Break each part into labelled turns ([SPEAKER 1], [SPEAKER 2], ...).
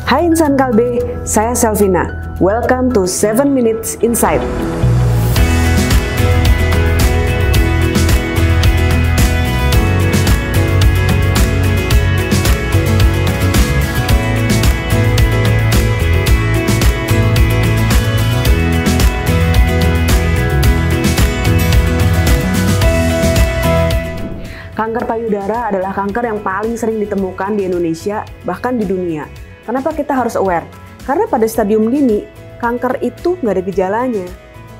[SPEAKER 1] Hai insan kalbe, saya Selvina. Welcome to 7 Minutes Insight. Kanker payudara adalah kanker yang paling sering ditemukan di Indonesia, bahkan di dunia. Kenapa kita harus aware? Karena pada stadium dini, kanker itu nggak ada gejalanya.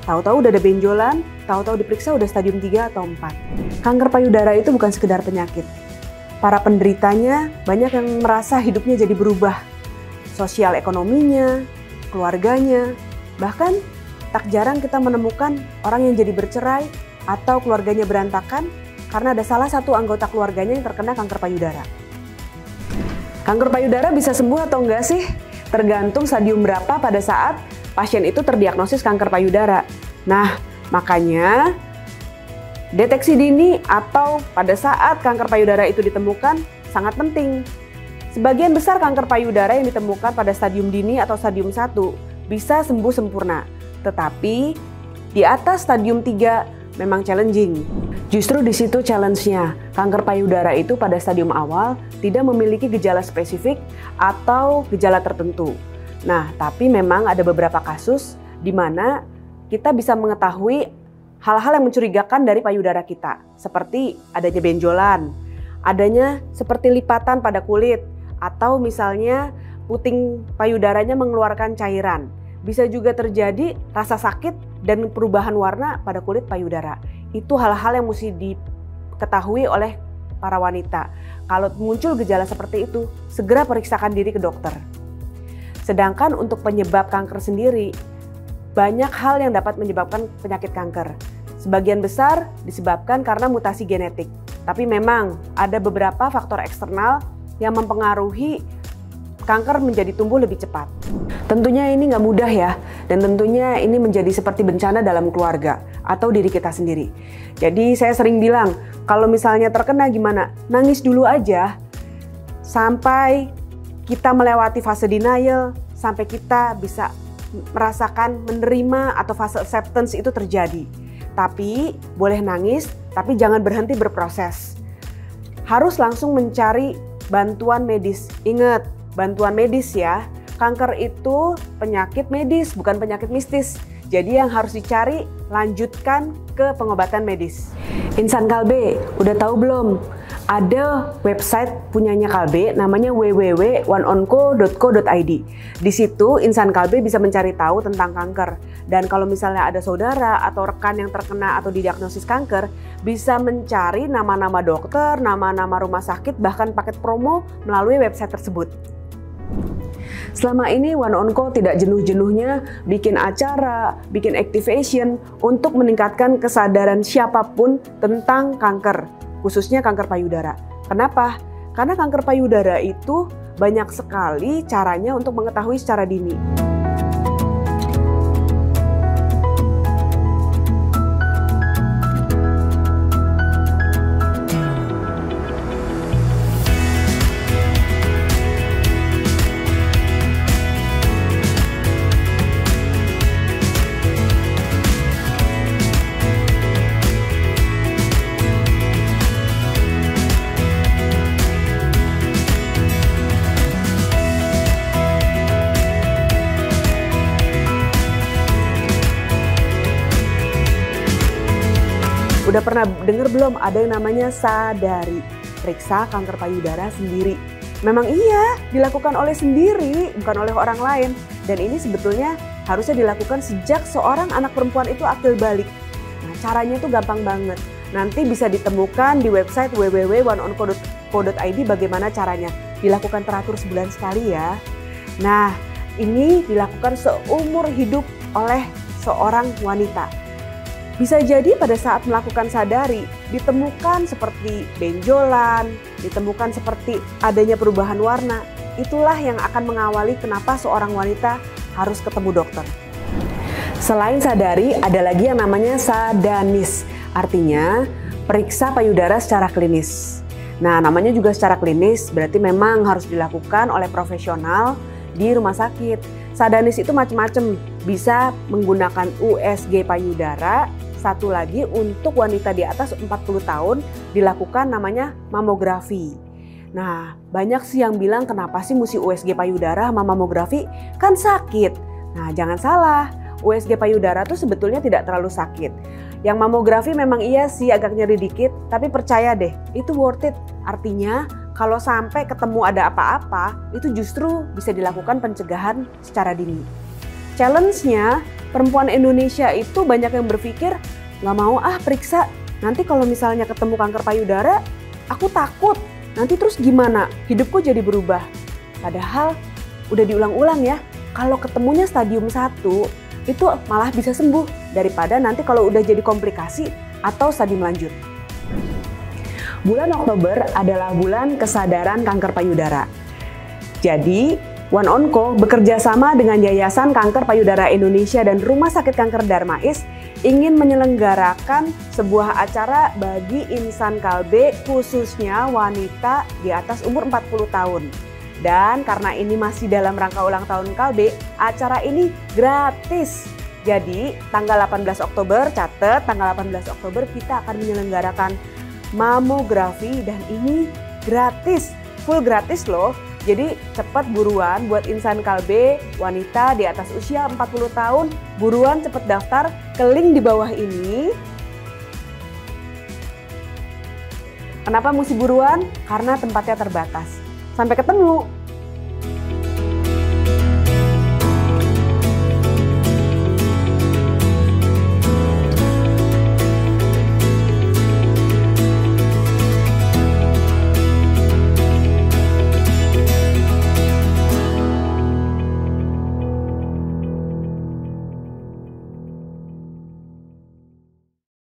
[SPEAKER 1] Tahu-tahu udah ada benjolan, tahu-tahu diperiksa udah stadium 3 atau 4. Kanker payudara itu bukan sekedar penyakit. Para penderitanya banyak yang merasa hidupnya jadi berubah. Sosial ekonominya, keluarganya, bahkan tak jarang kita menemukan orang yang jadi bercerai atau keluarganya berantakan karena ada salah satu anggota keluarganya yang terkena kanker payudara. Kanker payudara bisa sembuh atau enggak sih? Tergantung stadium berapa pada saat pasien itu terdiagnosis kanker payudara. Nah, makanya deteksi dini atau pada saat kanker payudara itu ditemukan sangat penting. Sebagian besar kanker payudara yang ditemukan pada stadium dini atau stadium 1 bisa sembuh sempurna. Tetapi di atas stadium 3 memang challenging. Justru di situ challenge-nya. Kanker payudara itu pada stadium awal tidak memiliki gejala spesifik atau gejala tertentu. Nah, tapi memang ada beberapa kasus di mana kita bisa mengetahui hal-hal yang mencurigakan dari payudara kita, seperti adanya benjolan, adanya seperti lipatan pada kulit, atau misalnya puting payudaranya mengeluarkan cairan. Bisa juga terjadi rasa sakit dan perubahan warna pada kulit payudara. Itu hal-hal yang mesti diketahui oleh para wanita. Kalau muncul gejala seperti itu, segera periksakan diri ke dokter. Sedangkan untuk penyebab kanker sendiri, banyak hal yang dapat menyebabkan penyakit kanker. Sebagian besar disebabkan karena mutasi genetik. Tapi memang ada beberapa faktor eksternal yang mempengaruhi kanker menjadi tumbuh lebih cepat. Tentunya ini nggak mudah ya, dan tentunya ini menjadi seperti bencana dalam keluarga atau diri kita sendiri. Jadi saya sering bilang, kalau misalnya terkena gimana? Nangis dulu aja, sampai kita melewati fase denial, sampai kita bisa merasakan menerima atau fase acceptance itu terjadi. Tapi boleh nangis, tapi jangan berhenti berproses. Harus langsung mencari bantuan medis. Ingat, bantuan medis ya. Kanker itu penyakit medis, bukan penyakit mistis. Jadi yang harus dicari, lanjutkan ke pengobatan medis. Insan Kalbe, udah tahu belum? Ada website punyanya Kalbe, namanya www.oneonco.co.id. Di situ Insan Kalbe bisa mencari tahu tentang kanker. Dan kalau misalnya ada saudara atau rekan yang terkena atau didiagnosis kanker, bisa mencari nama-nama dokter, nama-nama rumah sakit, bahkan paket promo melalui website tersebut. Selama ini OneOnco tidak jenuh-jenuhnya bikin acara, bikin activation untuk meningkatkan kesadaran siapapun tentang kanker, khususnya kanker payudara. Kenapa? Karena kanker payudara itu banyak sekali caranya untuk mengetahui secara dini. Udah pernah dengar belum ada yang namanya Sadari, periksa kanker payudara sendiri? Memang iya, dilakukan oleh sendiri, bukan oleh orang lain. Dan ini sebetulnya harusnya dilakukan sejak seorang anak perempuan itu akil balik. Nah, caranya tuh gampang banget. Nanti bisa ditemukan di website www.oneonco.co.id bagaimana caranya. Dilakukan teratur sebulan sekali ya. Nah, ini dilakukan seumur hidup oleh seorang wanita. Bisa jadi pada saat melakukan Sadari, ditemukan seperti benjolan, ditemukan seperti adanya perubahan warna. Itulah yang akan mengawali kenapa seorang wanita harus ketemu dokter. Selain Sadari, ada lagi yang namanya Sadanis. Artinya, periksa payudara secara klinis. Nah, namanya juga secara klinis, berarti memang harus dilakukan oleh profesional di rumah sakit. Sadanis itu macam-macam, bisa menggunakan USG payudara. Satu lagi untuk wanita di atas 40 tahun dilakukan namanya mamografi. Nah, banyak sih yang bilang kenapa sih mesti USG payudara sama mamografi? Kan sakit. Nah, jangan salah. USG payudara tuh sebetulnya tidak terlalu sakit. Yang mamografi memang iya sih agak nyeri dikit, tapi percaya deh, itu worth it. Artinya, kalau sampai ketemu ada apa-apa, itu justru bisa dilakukan pencegahan secara dini. Challenge-nya, perempuan Indonesia itu banyak yang berpikir, nggak mau periksa, nanti kalau misalnya ketemu kanker payudara, aku takut, nanti terus gimana, hidupku jadi berubah. Padahal udah diulang-ulang ya, kalau ketemunya stadium 1, itu malah bisa sembuh daripada nanti kalau udah jadi komplikasi atau stadium lanjut. Bulan Oktober adalah bulan kesadaran kanker payudara. Jadi, One Onco bekerja sama dengan Yayasan Kanker Payudara Indonesia dan Rumah Sakit Kanker Darmais ingin menyelenggarakan sebuah acara bagi insan Kalbe, khususnya wanita di atas umur 40 tahun. Dan karena ini masih dalam rangka ulang tahun Kalbe, acara ini gratis. Jadi tanggal 18 Oktober, catat tanggal 18 Oktober kita akan menyelenggarakan mamografi dan ini gratis, full gratis loh. Jadi cepat buruan buat insan Kalbe, wanita di atas usia 40 tahun, buruan cepet daftar ke link di bawah ini. Kenapa mesti buruan? Karena tempatnya terbatas. Sampai ketemu!